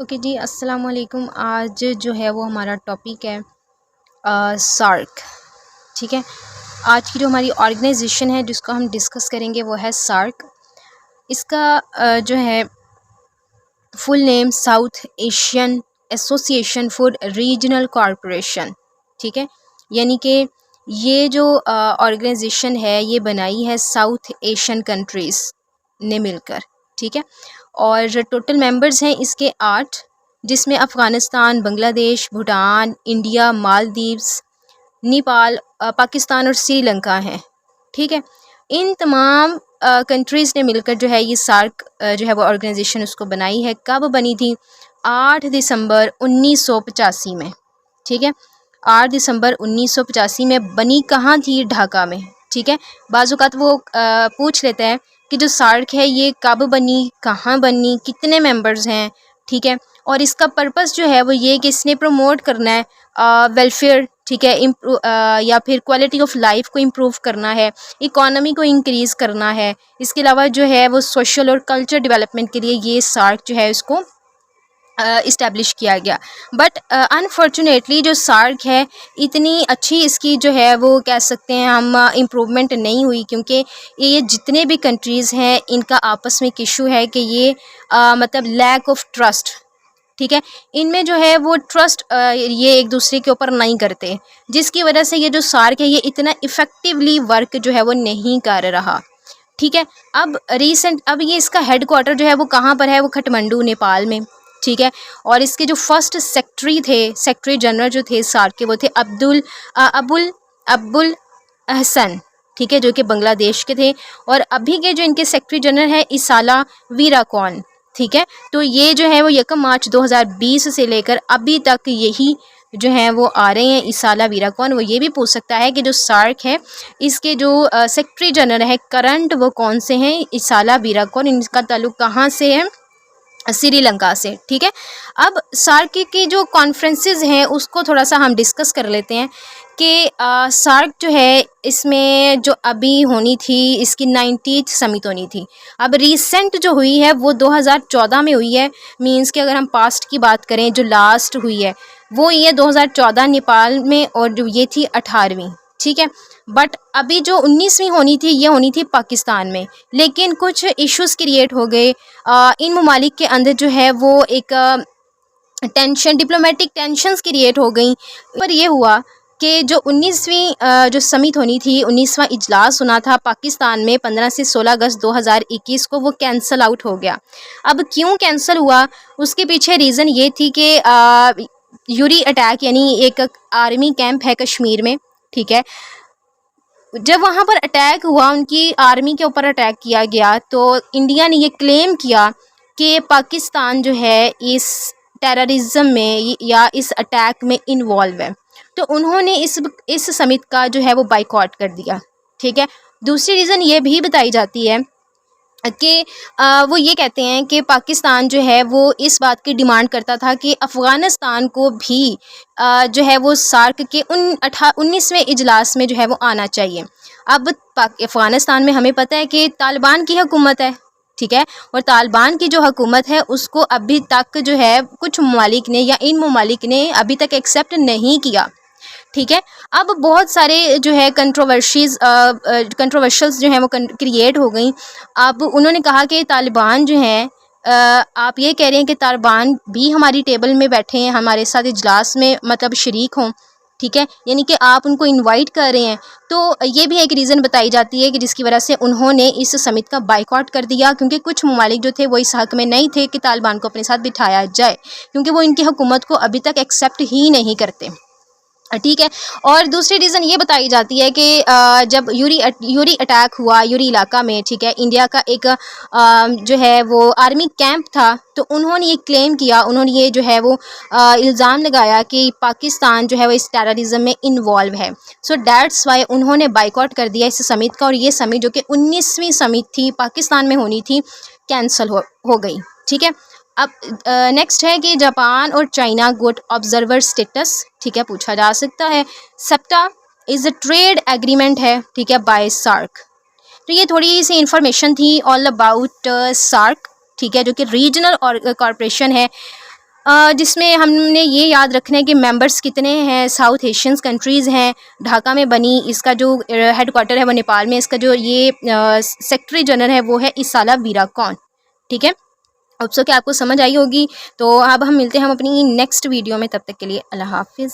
Okay जी, अस्सलाम वालेकुम। आज जो है वो हमारा टॉपिक है सार्क। ठीक है, आज की जो हमारी ऑर्गेनाइजेशन है जिसको हम डिस्कस करेंगे वो है सार्क। इसका जो है full name south Asian association for regional corporation. ठीक है, यानी कि ये जो ऑर्गेनाइजेशन है ये बनाई है साउथ एशियन कंट्रीज़ ने मिलकर। ठीक है, और टोटल मेंबर्स हैं इसके 8, जिसमें अफ़गानिस्तान, बांग्लादेश, भूटान, इंडिया, मालदीव्स, नेपाल, पाकिस्तान और श्रीलंका हैं। ठीक है, इन तमाम कंट्रीज़ ने मिलकर जो है ये सार्क जो है वो ऑर्गेनाइजेशन उसको बनाई है। कब बनी थी? 8 दिसंबर 1985 में। ठीक है, 8 दिसंबर 1985 में बनी। कहाँ थी? ढाका में। ठीक है, बाज़-औक़ात वो पूछ लेते हैं कि जो सार्क है ये कब बनी, कहाँ बनी, कितने मेंबर्स हैं। ठीक है, और इसका पर्पस जो है वो ये कि इसने प्रमोट करना है वेलफेयर। ठीक है, या फिर क्वालिटी ऑफ लाइफ को इम्प्रूव करना है, इकोनॉमी को इंक्रीज़ करना है। इसके अलावा जो है वो सोशल और कल्चर डेवलपमेंट के लिए ये सार्क जो है इसको इस्टेब्लिश किया गया। बट अनफॉर्चुनेटली जो सार्क है इतनी अच्छी इसकी जो है वो कह सकते हैं हम इम्प्रूवमेंट नहीं हुई, क्योंकि ये जितने भी कंट्रीज़ हैं इनका आपस में एक इशू है कि ये मतलब लैक ऑफ ट्रस्ट। ठीक है, इनमें जो है वो ट्रस्ट ये एक दूसरे के ऊपर नहीं करते, जिसकी वजह से ये जो सार्क है ये इतना इफ़ेक्टिवली वर्क जो है वो नहीं कर रहा। ठीक है, अब ये इसका हेड क्वार्टर जो है वो कहाँ पर है? वो काठमांडू, नेपाल में। ठीक है, और इसके जो फर्स्ट सेक्रेटरी जनरल जो थे सार्क के, वो थे अब्दुल अहसन। ठीक है, जो कि बांग्लादेश के थे। और अभी के जो इनके सेक्रेटरी जनरल है इसाला वीराकॉन। ठीक है, तो ये जो है वो 1 मार्च 2020 से लेकर अभी तक यही जो है वो आ रहे हैं इसाला वीराकॉन। वो ये भी पूछ सकता है कि जो सार्क है इसके जो सेक्रेटरी जनरल है करंट वो कौन से हैं? इसाला वीराकॉन। इनका ताल्लुक कहाँ से है? श्रीलंका से। ठीक है, अब सार्क की जो कॉन्फ्रेंसेस हैं उसको थोड़ा सा हम डिस्कस कर लेते हैं कि सार्क जो है इसमें जो अभी होनी थी इसकी 90th समिट होनी थी। अब रिसेंट जो हुई है वो 2014 में हुई है। मींस कि अगर हम पास्ट की बात करें जो लास्ट हुई है वो ये 2014 नेपाल में, और जो ये थी 18वीं। ठीक है, बट अभी जो 19वीं होनी थी ये होनी थी पाकिस्तान में, लेकिन कुछ इश्यूज़ क्रिएट हो गए इन ममालिक के अंदर जो है वो एक डिप्लोमेटिक टेंशन्स क्रिएट हो गई। पर ये हुआ कि जो 19वीं जो समिट होनी थी, 19वां इजलास होना था पाकिस्तान में 15 से 16 अगस्त 2021 को, वो कैंसल आउट हो गया। अब क्यों कैंसल हुआ? उसके पीछे रीज़न ये थी कि यूरी अटैक, यानी एक आर्मी कैंप है कश्मीर में। ठीक है, जब वहाँ पर अटैक हुआ, उनकी आर्मी के ऊपर अटैक किया गया, तो इंडिया ने ये क्लेम किया कि पाकिस्तान जो है इस टेररिज्म में या इस अटैक में इन्वॉल्व है। तो उन्होंने इस समिट का जो है वो बाइकॉट कर दिया। ठीक है, दूसरी रीज़न ये भी बताई जाती है कि वो ये कहते हैं कि पाकिस्तान जो है वो इस बात की डिमांड करता था कि अफ़गानिस्तान को भी जो है वो सार्क के 19वें इजलास में जो है वो आना चाहिए। अब अफ़गानिस्तान में हमें पता है कि तालिबान की हुकूमत है। ठीक है, और तालिबान की जो हुकूमत है उसको अभी तक जो है कुछ ममालिक ने या इन ममालिक ने अभी तक एक्सेप्ट नहीं किया। ठीक है, अब बहुत सारे जो है कंट्रोवर्शियल्स जो हैं वो क्रिएट हो गई। अब उन्होंने कहा कि तालिबान जो हैं आप ये कह रहे हैं कि तालिबान भी हमारी टेबल में बैठे हैं, हमारे साथ इजलास में मतलब शरीक हों। ठीक है, यानी कि आप उनको इनवाइट कर रहे हैं। तो ये भी एक रीज़न बताई जाती है कि जिसकी वजह से उन्होंने इस समिट का बाइकआउट कर दिया, क्योंकि कुछ ममालिक जो थे वो इस हक़ में नहीं थे कि तालिबान को अपने साथ बिठाया जाए, क्योंकि वो इनकी हुकूमत को अभी तक एक्सेप्ट ही नहीं करते। ठीक है, और दूसरी रीज़न ये बताई जाती है कि जब यूरी अटैक हुआ यूरी इलाका में, ठीक है, इंडिया का एक जो है वो आर्मी कैंप था, तो उन्होंने ये क्लेम किया, उन्होंने ये जो है वो इल्ज़ाम लगाया कि पाकिस्तान जो है वो इस टेररिज्म में इन्वॉल्व है। सो दैट्स वाई उन्होंने बाइकआउट कर दिया इस समिट का, और ये समिट जो कि 19वीं समिट थी पाकिस्तान में होनी थी, कैंसल हो गई। ठीक है, अब नेक्स्ट है कि जापान और चाइना गोट ऑब्जर्वर स्टेटस। ठीक है, पूछा जा सकता है। Septa is a trade agreement है, ठीक है, बाय सार्क। तो ये थोड़ी सी इंफॉर्मेशन थी ऑल अबाउट सार्क। ठीक है, जो कि रीजनल और कॉरपोरेशन है जिसमें हमने ये याद रखना है कि मेंबर्स कितने हैं। साउथ एशियंस कंट्रीज़ हैं, ढाका में बनी, इसका जो हेड क्वार्टर है वो नेपाल में, इसका जो ये सेक्रेटरी जनरल है वो है इसाला वीराकॉन। ठीक है, अब सो कि आपको समझ आई होगी। तो अब हम मिलते हैं हम अपनी नेक्स्ट वीडियो में, तब तक के लिए अल्लाह हाफिज़।